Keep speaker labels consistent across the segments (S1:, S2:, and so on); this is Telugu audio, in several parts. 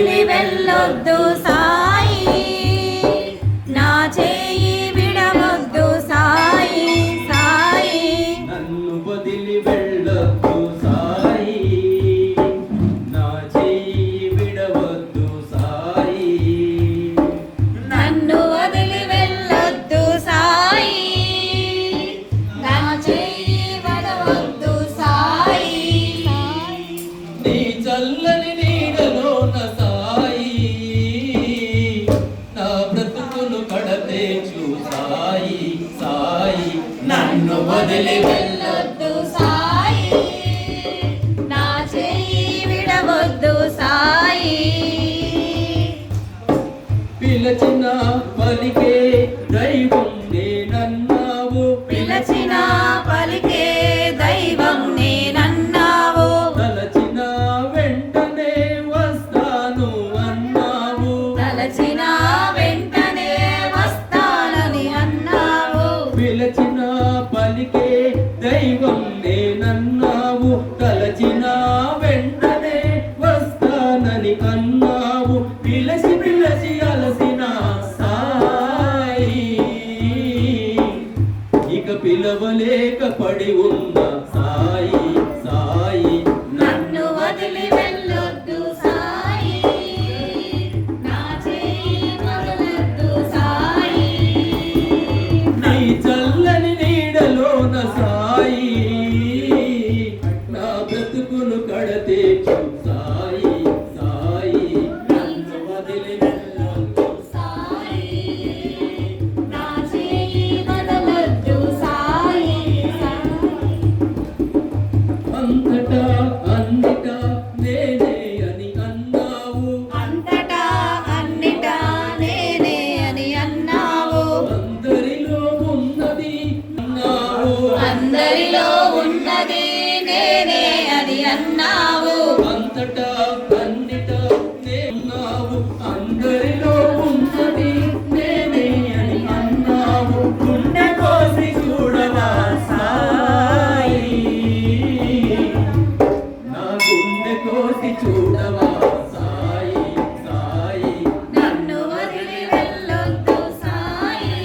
S1: వదిలి వెళ్ళొద్దు సాయి, నా చేయి విడవద్దు సాయి, సాయి
S2: నన్ను వదిలి వెళ్ళొద్దు సాయి, నా చేయి విడవద్దు సాయి.
S1: నన్ను వదిలి వెళ్ళొద్దు సాయి, నా చేయి విడవద్దు సాయి.
S2: నీ చల్లని నీడలోన సాయి, నా బ్రతుకును కడతేచు సాయి, సాయి
S1: నన్ను వదిలి వెళ్ళొద్దు సాయి, నా చేయి విడవద్దు సాయి.
S2: పిలచిన పలికే దైవం నేనన్నావు,
S1: పిలచిన పలికే దైవం నేనన్నావు,
S2: తలచిన వెంటనే వస్తాను అన్నావు,
S1: తలచిన వెంటనే వస్తానని అన్నావు.
S2: పిలచిన పలికే దైవం నేనన్నావు, తలచిన వెంటనే వస్తానని అన్నావు. పిలచి పిలచి అలసిన సాయి, ఇక పిలవలేక పడి ఉన్న సాయి, సాయి
S1: నన్ను వదిలి వెళ్ళొద్దు సాయి, నా చేయి వదలొద్దు సాయి.
S2: నీ చల్లని నీడలోన సాయి, నా బ్రతుకును కడతేచు సాయి, సాయి నన్ను వదిలి వెళ్ళొద్దు
S1: సాయి, నా చేయి వదలొద్దు సాయి.
S2: అంతటా అన్నిటా నేనే అని అన్నావు,
S1: అంతటా అన్నిటా నేనే అని అన్నావు,
S2: అందరిలో ఉన్నది అన్నావు,
S1: అందరిలో ఉన్నది నేనే అని అన్నావు.
S2: అంతటా అన్నిటా నేన్నావు, అందరిలో ఉన్నది నేనే అని అన్నావు. గుండె కోసి చూడవా సాయి, నా గుండె కోసి చూడవా సాయి, సాయి
S1: నన్ను వదిలి వెళ్ళొద్దు సాయి,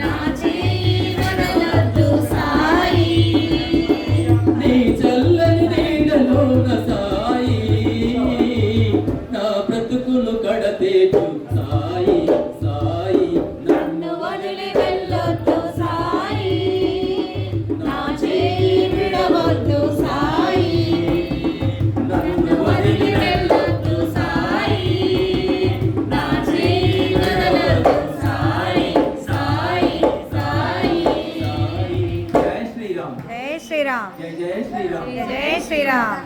S1: నా చేయి వదలొద్దు సాయి.
S2: నీ చల్లని నీడలోన సాయి, నా బ్రతుకును కడతేచు సాయి, సాయి
S1: నన్ను వదిలి వెళ్ళొద్దు సాయి, నా చేయి విడవద్దు సాయి. నన్ను వదిలి వెళ్ళొద్దు సాయి, నా చేయి వదలొద్దు సాయి, సాయి, సాయి.
S2: జై శ్రీరామ్,
S1: జై శ్రీరామ్,
S2: జై జై శ్రీరామ్.
S1: జై శ్రీరామ్.